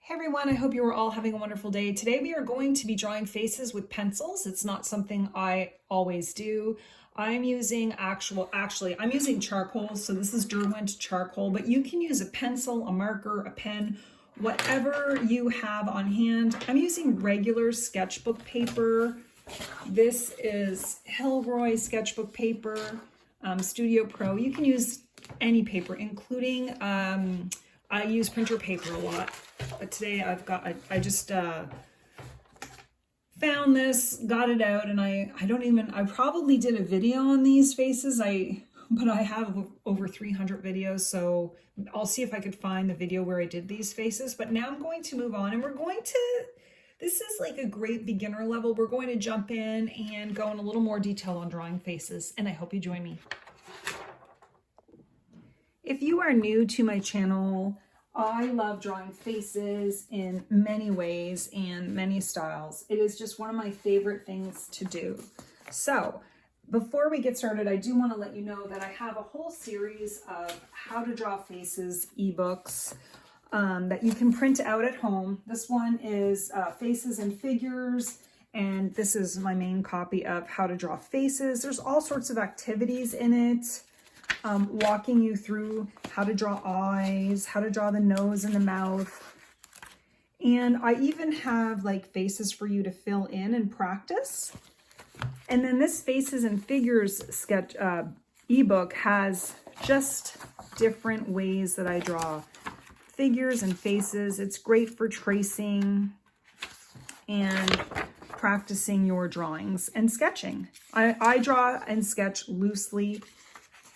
Hey everyone, I hope you are all having a wonderful day. Today we are going to be drawing faces with pencils. It's not something I always do. I'm using I'm using charcoal, so this is Derwent charcoal, but you can use a pencil, a marker, a pen, whatever you have on hand. I'm using regular sketchbook paper. This is Hilroy sketchbook paper, Studio Pro. You can use any paper, including I use printer paper a lot, but today I just found this, got it out, and I probably did a video on these faces, but I have over 300 videos, so I'll see if I could find the video where I did these faces. But now I'm going to move on, and this is like a great beginner level. We're going to jump in and go in a little more detail on drawing faces, and I hope you join me. If you are new to my channel, I love drawing faces in many ways and many styles. It is just one of my favorite things to do. So before we get started, I do want to let you know that I have a whole series of how to draw faces ebooks that you can print out at home. This one is Faces and Figures, and this is my main copy of How to Draw Faces. There's all sorts of activities in it. Walking you through how to draw eyes, how to draw the nose and the mouth. And I even have like faces for you to fill in and practice. And then this Faces and Figures sketch ebook has just different ways that I draw figures and faces. It's great for tracing and practicing your drawings and sketching. I draw and sketch loosely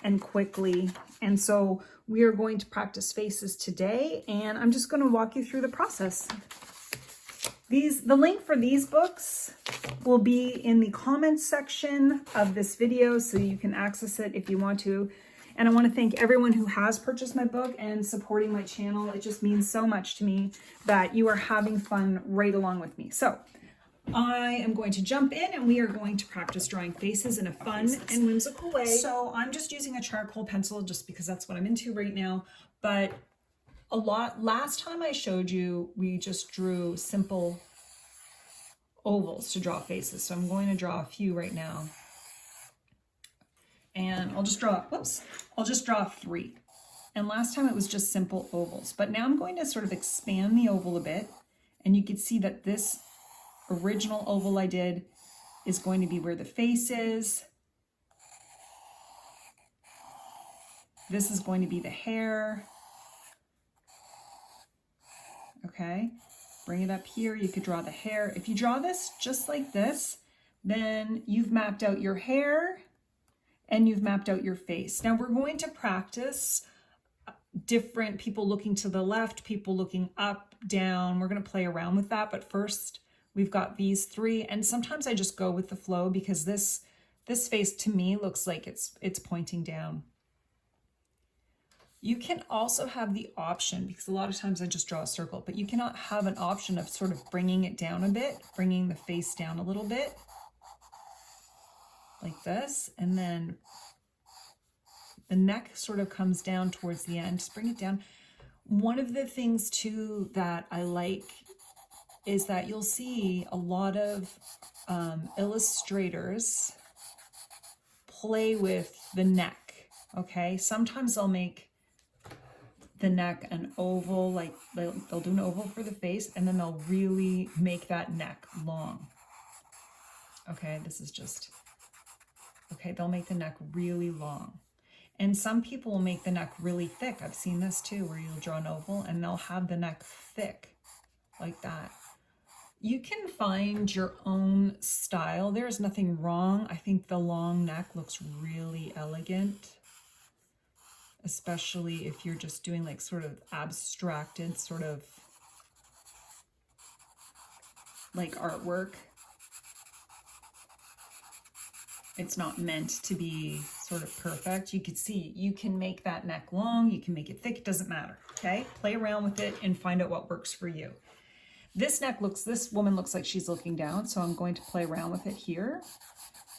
and quickly, and so we are going to practice faces today, and I'm just going to walk you through the process. The link for these books will be in the comments section of this video, so you can access it if you want to. And I want to thank everyone who has purchased my book and supporting my channel. It just means so much to me that you are having fun right along with me. So I am going to jump in, and we are going to practice drawing faces in a fun and whimsical way. So I'm just using a charcoal pencil just because that's what I'm into right now. But last time I showed you, we just drew simple ovals to draw faces. So I'm going to draw a few right now. And I'll just draw 3. And last time it was just simple ovals. But now I'm going to sort of expand the oval a bit. And you can see that this original oval I did is going to be where the face is. This is going to be the hair. Okay, bring it up here. You could draw the hair. If you draw this just like this, then you've mapped out your hair and you've mapped out your face. Now we're going to practice different people looking to the left, people looking up, down. We're going to play around with that, but first we've got these 3, and sometimes I just go with the flow because this face to me looks like it's pointing down. You can also have the option, because a lot of times I just draw a circle, but you cannot have an option of sort of bringing it down a bit, bringing the face down a little bit, like this, and then the neck sort of comes down towards the end. Just bring it down. One of the things too that I like is that you'll see a lot of illustrators play with the neck, okay? Sometimes they'll make the neck an oval, like they'll do an oval for the face, and then they'll really make that neck long. Okay, this is just, okay, they'll make the neck really long. And some people will make the neck really thick. I've seen this too, where you'll draw an oval and they'll have the neck thick like that. You can find your own style. There's nothing wrong. I think the long neck looks really elegant, especially if you're just doing like sort of abstracted, sort of like artwork. It's not meant to be sort of perfect. You can see, you can make that neck long, you can make it thick, it doesn't matter, okay? Play around with it and find out what works for you. This woman looks like she's looking down, so I'm going to play around with it here,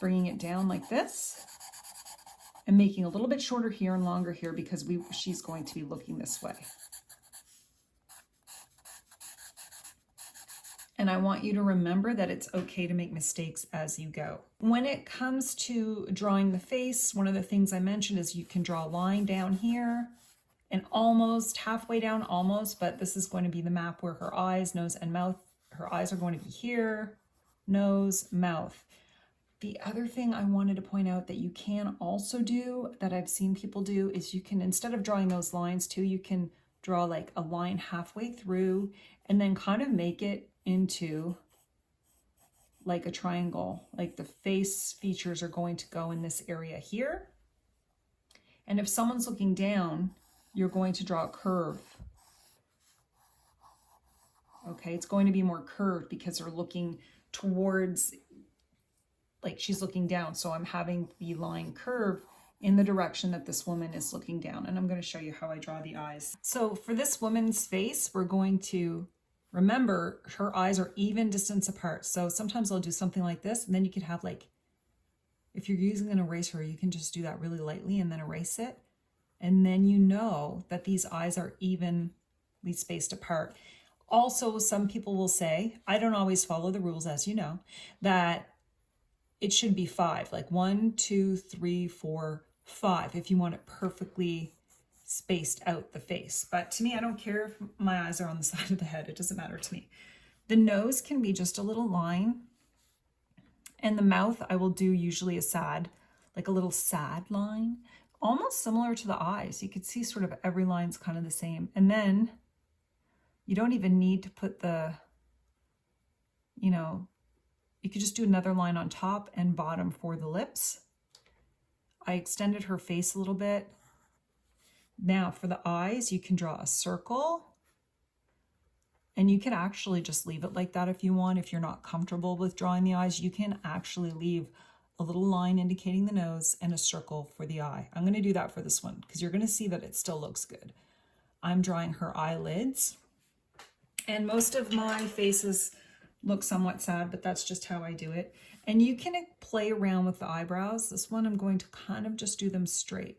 bringing it down like this, and making a little bit shorter here and longer here because she's going to be looking this way. And I want you to remember that it's okay to make mistakes as you go. When it comes to drawing the face, one of the things I mentioned is you can draw a line down here and almost halfway down, almost, but this is going to be the map where her eyes, nose, and mouth, her eyes are going to be here, nose, mouth. The other thing I wanted to point out that you can also do, that I've seen people do, is you can, instead of drawing those lines too, you can draw like a line halfway through and then kind of make it into like a triangle. Like the face features are going to go in this area here. And if someone's looking down, you're going to draw a curve. Okay, it's going to be more curved because they're looking towards, like she's looking down. So I'm having the line curve in the direction that this woman is looking down. And I'm going to show you how I draw the eyes. So for this woman's face, we're going to remember her eyes are even distance apart. So sometimes I'll do something like this, and then you could have like, if you're using an eraser, you can just do that really lightly and then erase it. And then you know that these eyes are evenly spaced apart. Also, some people will say, I don't always follow the rules, as you know, that it should be 5, like 1, 2, 3, 4, 5, if you want it perfectly spaced out the face. But to me, I don't care if my eyes are on the side of the head. It doesn't matter to me. The nose can be just a little line. And the mouth, I will do usually a sad, like a little sad line, almost similar to the eyes. You could see sort of every line's kind of the same. And then you don't even need to put the, you know, you could just do another line on top and bottom for the lips. I extended her face a little bit. Now for the eyes, you can draw a circle. And you can actually just leave it like that if you want. If you're not comfortable with drawing the eyes, you can actually leave a little line indicating the nose and a circle for the eye. I'm going to do that for this one because you're going to see that it still looks good. I'm drawing her eyelids. And most of my faces look somewhat sad, but that's just how I do it. And you can play around with the eyebrows. This one, I'm going to kind of just do them straight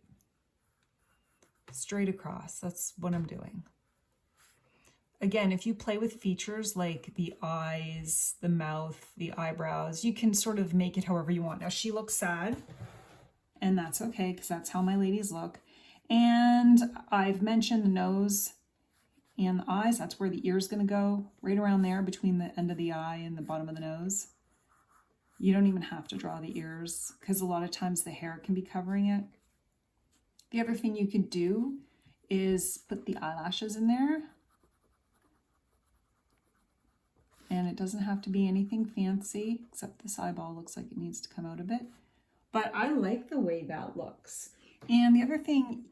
across. That's what I'm doing. Again, if you play with features like the eyes, the mouth, the eyebrows, you can sort of make it however you want. Now she looks sad, and that's okay because that's how my ladies look. And I've mentioned the nose and the eyes. That's where the ear is going to go, right around there between the end of the eye and the bottom of the nose. You don't even have to draw the ears because a lot of times the hair can be covering it. The other thing you could do is put the eyelashes in there. And it doesn't have to be anything fancy, except this eyeball looks like it needs to come out a bit. But I like the way that looks. And the other thing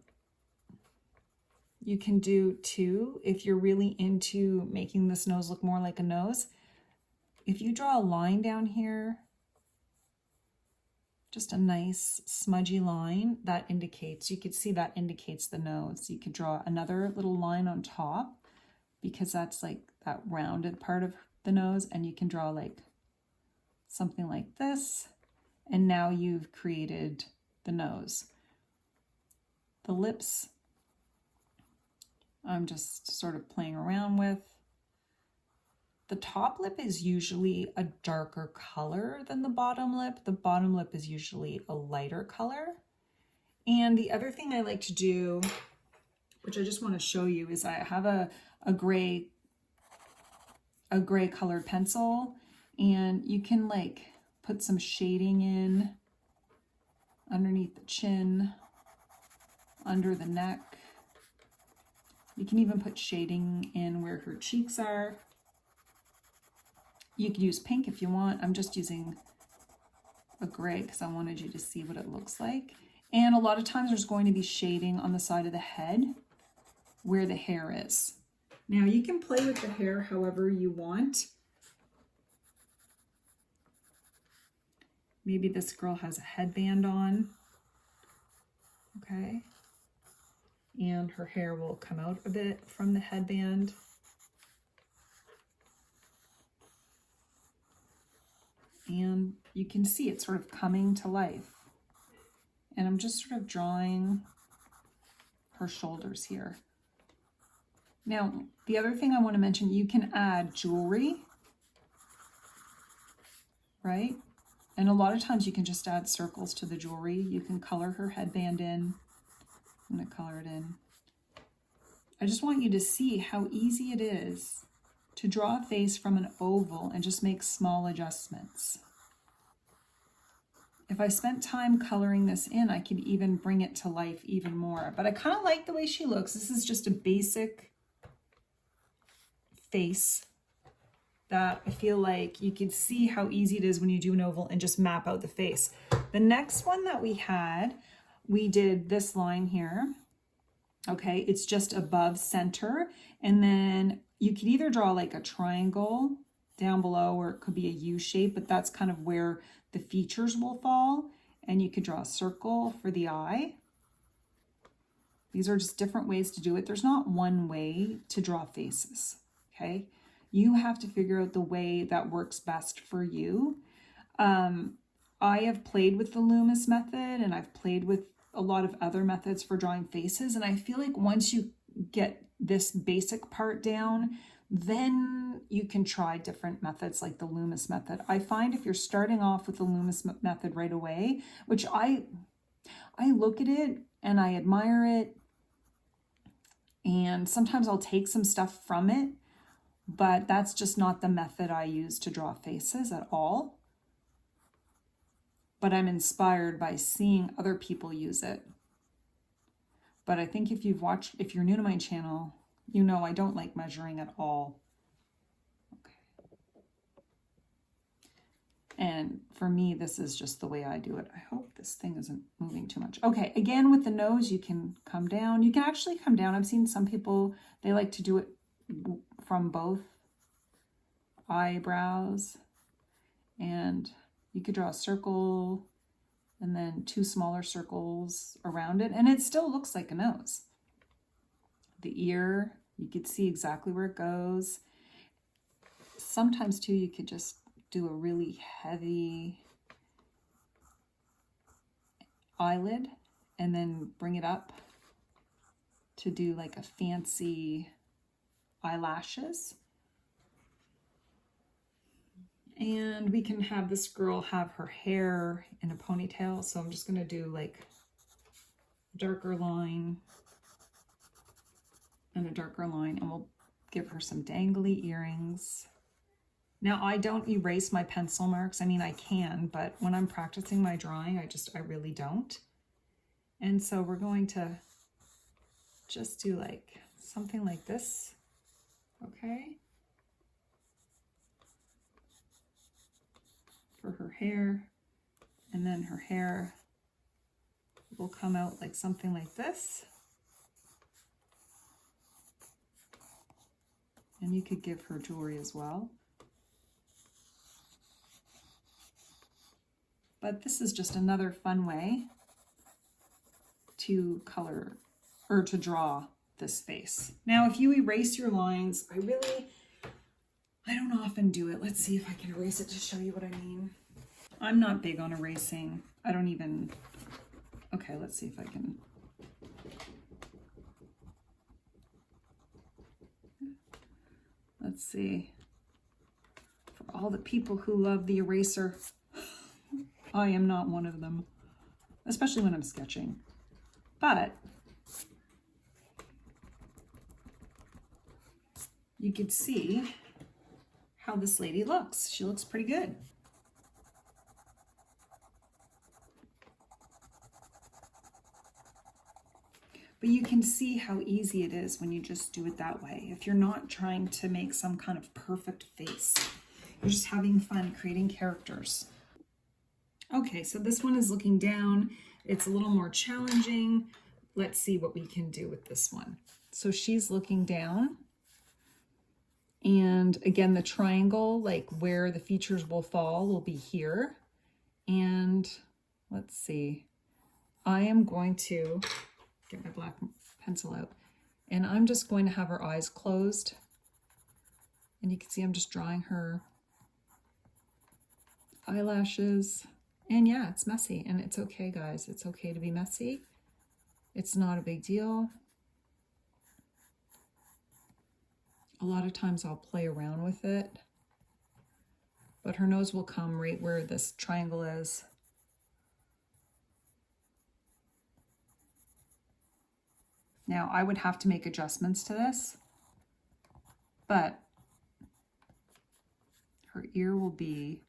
you can do too, if you're really into making this nose look more like a nose, if you draw a line down here, just a nice smudgy line, that indicates, you could see that indicates the nose. You could draw another little line on top because that's like that rounded part of the nose, and you can draw like something like this, and now you've created the nose. The lips, I'm just sort of playing around with. The top lip is usually a darker color than the bottom lip. The bottom lip is usually a lighter color. And the other thing I like to do, which I just want to show you, is I have a gray colored pencil, and you can like put some shading in underneath the chin, under the neck. You can even put shading in where her cheeks are. You could use pink if you want. I'm just using a gray because I wanted you to see what it looks like. And a lot of times there's going to be shading on the side of the head where the hair is. Now you can play with the hair however you want. Maybe this girl has a headband on, okay? And her hair will come out a bit from the headband. And you can see it sort of coming to life. And I'm just sort of drawing her shoulders here. Now, the other thing I want to mention, you can add jewelry right? And a lot of times you can just add circles to the jewelry. You can color her headband in. I'm going to color it in. I just want you to see how easy it is to draw a face from an oval and just make small adjustments. If I spent time coloring this in, I could even bring it to life even more. But I kind of like the way she looks. This is just a basic face that I feel like you can see how easy it is when you do an oval and just map out the face. The next one that we had, we did this line here. Okay, it's just above center. And then you could either draw like a triangle down below, or it could be a U shape, but that's kind of where the features will fall. And you could draw a circle for the eye. These are just different ways to do it. There's not one way to draw faces, okay? You have to figure out the way that works best for you. I have played with the Loomis method, and I've played with a lot of other methods for drawing faces. And I feel like once you get this basic part down, then you can try different methods like the Loomis method. I find if you're starting off with the Loomis method right away, which I look at it and I admire it, and sometimes I'll take some stuff from it, but that's just not the method I use to draw faces at all. But I'm inspired by seeing other people use it. But I think if you're new to my channel, you know I don't like measuring at all. Okay. And for me, this is just the way I do it. I hope this thing isn't moving too much. Okay, again, with the nose, you can come down. You can actually come down. I've seen some people, they like to do it from both eyebrows. And you could draw a circle and then two smaller circles around it, and it still looks like a nose. The ear, you could see exactly where it goes. Sometimes too, you could just do a really heavy eyelid and then bring it up to do like a fancy eyelashes. And we can have this girl have her hair in a ponytail. So I'm just going to do like a darker line and a darker line, and we'll give her some dangly earrings. Now, I don't erase my pencil marks. I mean, I can, but when I'm practicing my drawing, I really don't. And so we're going to just do like something like this, okay? For her hair, and then her hair will come out like something like this. And you could give her jewelry as well. But this is just another fun way to color or to draw this face. Now, if you erase your lines, I don't often do it. Let's see if I can erase it to show you what I mean. I'm not big on erasing. I don't even, okay, let's see if I can. Let's see. For all the people who love the eraser, I am not one of them, especially when I'm sketching. But you could see how this lady looks. She looks pretty good. But you can see how easy it is when you just do it that way. If you're not trying to make some kind of perfect face, you're just having fun creating characters. Okay, so this one is looking down. It's a little more challenging. Let's see what we can do with this one. So she's looking down. And again, the triangle, like where the features will fall, will be here. And let's see. I am going to get my black pencil out, and I'm just going to have her eyes closed, and you can see I'm just drawing her eyelashes. And yeah, it's messy, and it's okay, guys. It's okay to be messy. It's not a big deal. A lot of times I'll play around with it but her nose will come right where this triangle is. Now I would have to make adjustments to this, but her ear will be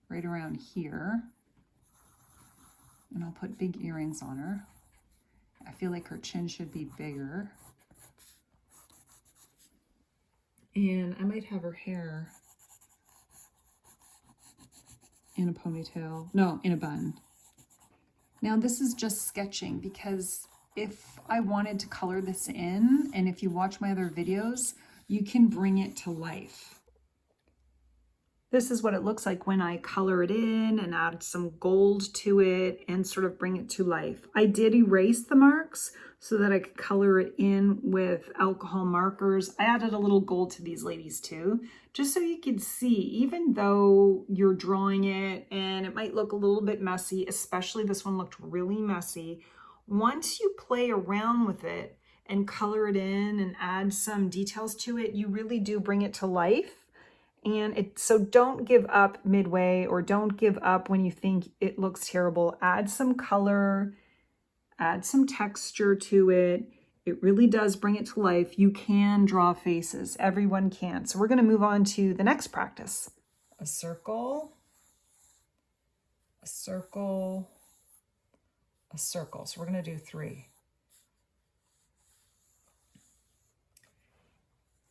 right around here. And I'll put big earrings on her. I feel like her chin should be bigger. And I might have her hair in a ponytail. No, in a bun. Now this is just sketching, because if I wanted to color this in, and if you watch my other videos, you can bring it to life. This is what it looks like when I color it in and add some gold to it and sort of bring it to life. I did erase the marks so that I could color it in with alcohol markers. I added a little gold to these ladies too, just so you could see, even though you're drawing it and it might look a little bit messy, especially this one looked really messy, once you play around with it and color it in and add some details to it, you really do bring it to life. And so don't give up midway, or don't give up when you think it looks terrible. Add some color, add some texture to it. It really does bring it to life. You can draw faces. Everyone can. So we're going to move on to the next practice. A circle, a circle, a circle. So we're going to do 3.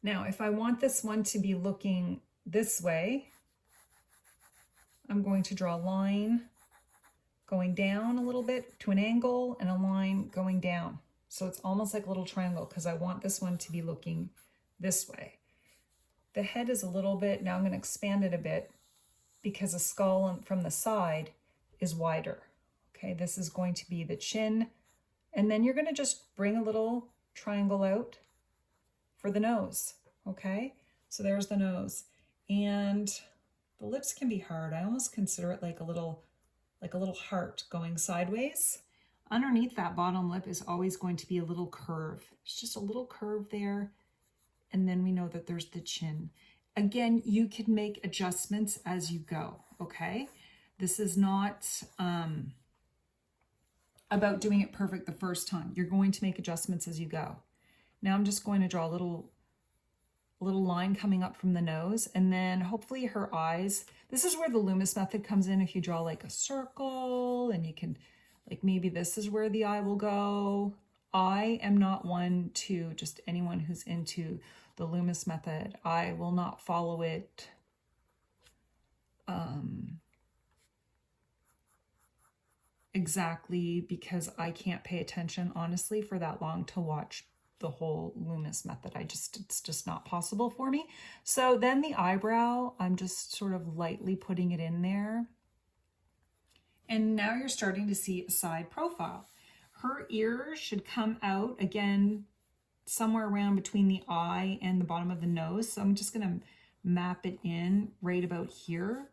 Now, if I want this one to be looking this way, I'm going to draw a line going down a little bit to an angle and a line going down. So it's almost like a little triangle, because I want this one to be looking this way. The head is a little bit, now I'm going to expand it a bit, because a skull from the side is wider. Okay, this is going to be the chin, and then you're going to just bring a little triangle out for the nose. Okay, so there's the nose. And the lips can be hard. I almost consider it like a little heart going sideways. Underneath that bottom lip is always going to be a little curve. It's just a little curve there. And then we know that there's the chin. Again, you can make adjustments as you go, okay? This is not about doing it perfect the first time. You're going to make adjustments as you go. Now I'm just going to draw a little line coming up from the nose, and then hopefully her eyes. This is where the Loomis method comes in. If you draw like a circle, and you can, like, maybe this is where the eye will go. I am not one to, just anyone who's into the Loomis method, I will not follow it exactly, because I can't pay attention honestly for that long to watch the whole Loomis method. It's just not possible for me. So then the eyebrow, I'm just sort of lightly putting it in there. And now you're starting to see a side profile. Her ear should come out again somewhere around between the eye and the bottom of the nose. So I'm just going to map it in right about here.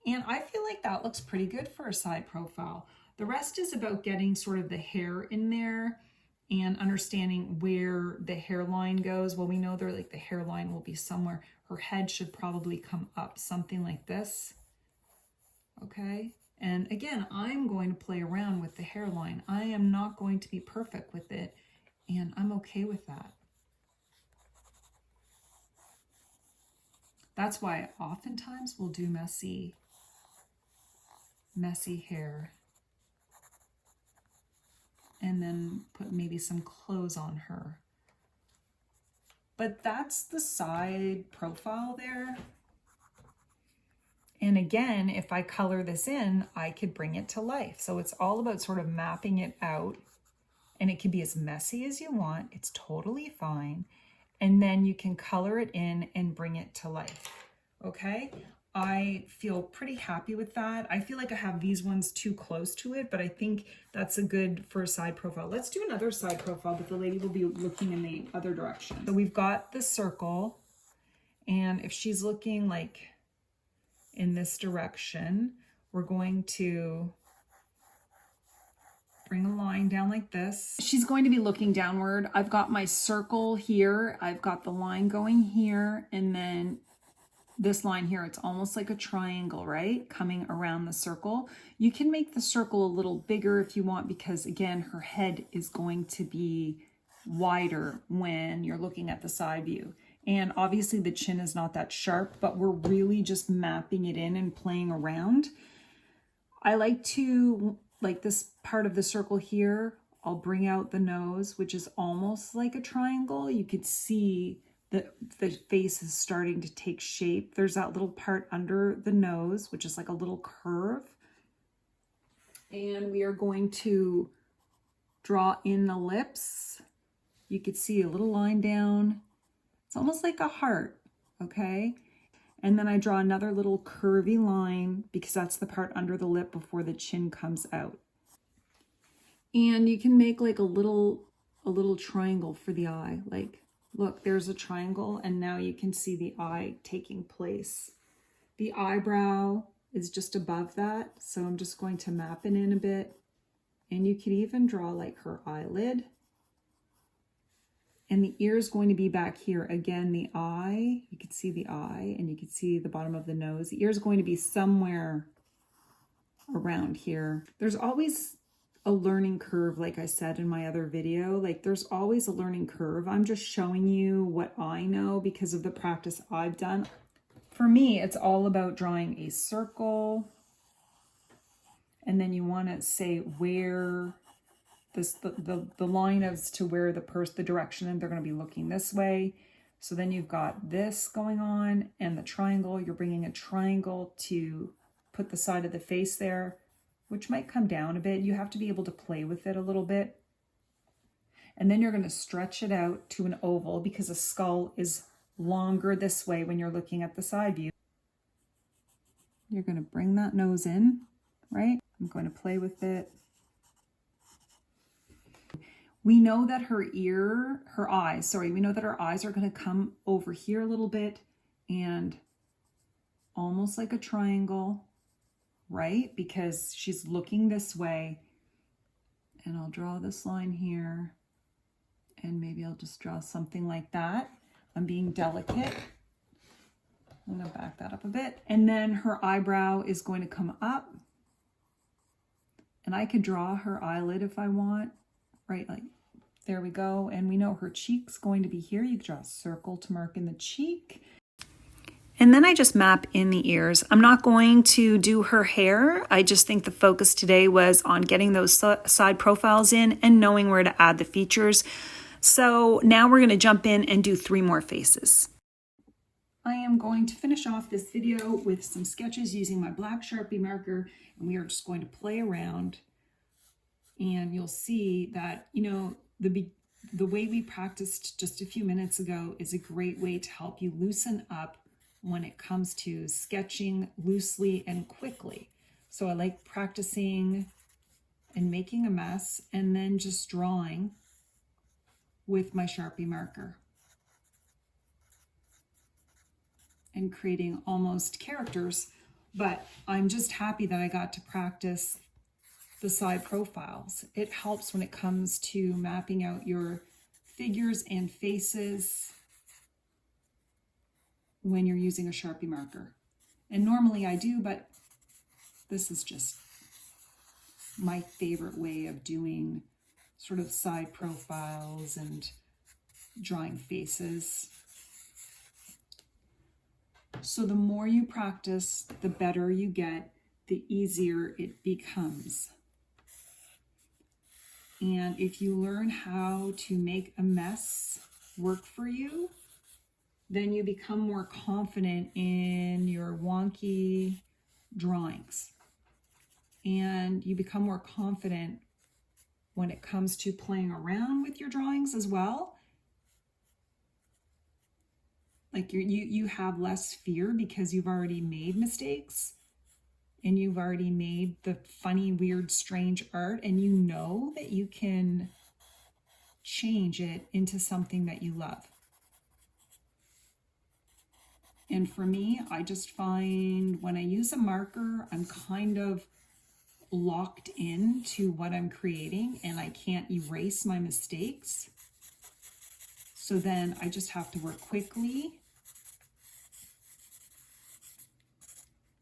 And I feel like that looks pretty good for a side profile. The rest is about getting sort of the hair in there and understanding where the hairline goes. Well, we know there, like, the hairline will be somewhere. Her head should probably come up, something like this. Okay. And again, I'm going to play around with the hairline. I am not going to be perfect with it, and I'm okay with that. That's why oftentimes we'll do messy hair, and then put maybe some clothes on her. But that's the side profile there. And again, if I color this in, I could bring it to life. So it's all about sort of mapping it out, and it can be as messy as you want. It's totally fine. And then you can color it in and bring it to life. Okay. I feel pretty happy with that. I feel like I have these ones too close to it, but I think that's a good for a side profile. Let's do another side profile, but the lady will be looking in the other direction. So we've got the circle, and if she's looking like in this direction, we're going to bring a line down like this. She's going to be looking downward. I've got my circle here. I've got the line going here, and then this line here, it's almost like a triangle, right? Coming around the circle. You can make the circle a little bigger if you want, because again, her head is going to be wider when you're looking at the side view. And obviously the chin is not that sharp, but we're really just mapping it in and playing around. I like to, like this part of the circle here, I'll bring out the nose, which is almost like a triangle. You could see the face is starting to take shape. There's that little part under the nose, which is like a little curve. And we are going to draw in the lips. You could see a little line down. It's almost like a heart, okay? And then I draw another little curvy line because that's the part under the lip before the chin comes out. And you can make like a little triangle for the eye. Like, look, there's a triangle, and now you can see the eye taking place. The eyebrow is just above that, so I'm just going to map it in a bit. And you can even draw like her eyelid. And the ear is going to be back here. Again, the eye, you can see the eye, and you can see the bottom of the nose. The ear is going to be somewhere around here. There's always a learning curve, like I said in my other video. Like, there's always a learning curve. I'm just showing you what I know because of the practice I've done. For me, it's all about drawing a circle, and then you want to say where the line is to where the direction, and they're going to be looking this way. So then you've got this going on, and the triangle, you're bringing a triangle to put the side of the face there, which might come down a bit. You have to be able to play with it a little bit. And then you're going to stretch it out to an oval because a skull is longer this way when you're looking at the side view. You're going to bring that nose in, right? I'm going to play with it. We know that we know that her eyes are going to come over here a little bit and almost like a triangle, right? Because she's looking this way. And I'll draw this line here, and maybe I'll just draw something like that. I'm being delicate. I'm going to back that up a bit. And then her eyebrow is going to come up, and I could draw her eyelid if I want, right? Like, there we go. And we know her cheek's going to be here. You can draw a circle to mark in the cheek. And then I just map in the ears. I'm not going to do her hair. I just think the focus today was on getting those side profiles in and knowing where to add the features. So now we're going to jump in and do 3 more faces. I am going to finish off this video with some sketches using my black Sharpie marker, and we are just going to play around. And you'll see that, you know, the way we practiced just a few minutes ago is a great way to help you loosen up when it comes to sketching loosely and quickly. So I like practicing and making a mess and then just drawing with my Sharpie marker and creating almost characters. But I'm just happy that I got to practice the side profiles. It helps when it comes to mapping out your figures and faces when you're using a Sharpie marker. And normally I do, but this is just my favorite way of doing sort of side profiles and drawing faces. So the more you practice, the better you get, the easier it becomes. And if you learn how to make a mess work for you, then you become more confident in your wonky drawings. And you become more confident when it comes to playing around with your drawings as well. Like you have less fear because you've already made mistakes. And you've already made the funny, weird, strange art, and you know that you can change it into something that you love. And for me, I just find when I use a marker, I'm kind of locked into what I'm creating and I can't erase my mistakes. So then I just have to work quickly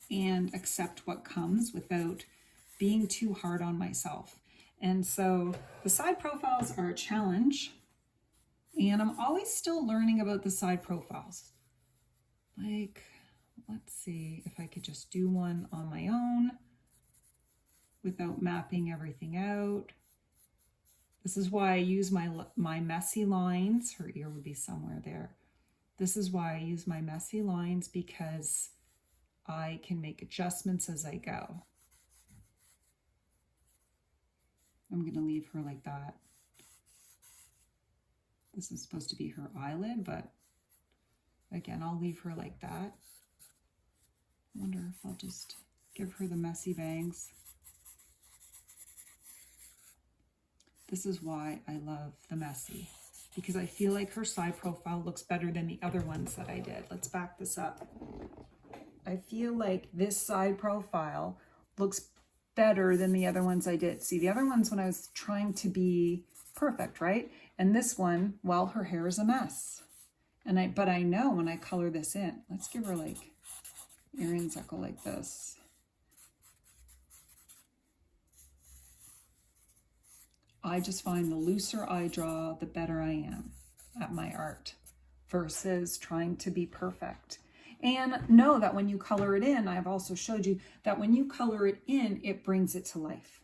and accept what comes without being too hard on myself. And so the side profiles are a challenge, and I'm always still learning about the side profiles. Like, let's see if I could just do one on my own without mapping everything out. This is why I use my messy lines. Her ear would be somewhere there. This is why I use my messy lines, because I can make adjustments as I go. I'm going to leave her like that. This is supposed to be her eyelid, but again, I'll leave her like that. I wonder if I'll just give her the messy bangs. This is why I love the messy, because I feel like her side profile looks better than the other ones that I did. Let's back this up. I feel like this side profile looks better than the other ones I did. See, the other ones when I was trying to be perfect, right? And this one, well, her hair is a mess. But I know when I color this in, let's give her like earrings that go like this. I just find the looser I draw, the better I am at my art versus trying to be perfect. And know that when you color it in, I've also showed you that when you color it in, it brings it to life.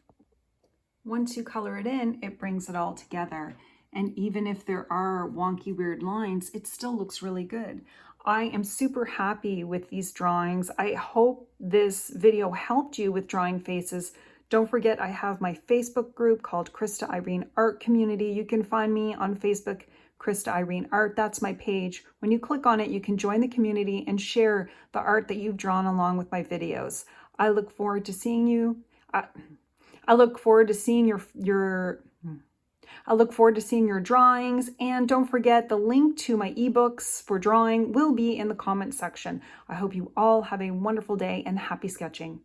Once you color it in, it brings it all together. And even if there are wonky, weird lines, it still looks really good. I am super happy with these drawings. I hope this video helped you with drawing faces. Don't forget, I have my Facebook group called Krista Irene Art Community. You can find me on Facebook, Krista Irene Art. That's my page. When you click on it, you can join the community and share the art that you've drawn along with my videos. I look forward to seeing you. I look forward to seeing your drawings, and don't forget the link to my ebooks for drawing will be in the comment section. I hope you all have a wonderful day and happy sketching.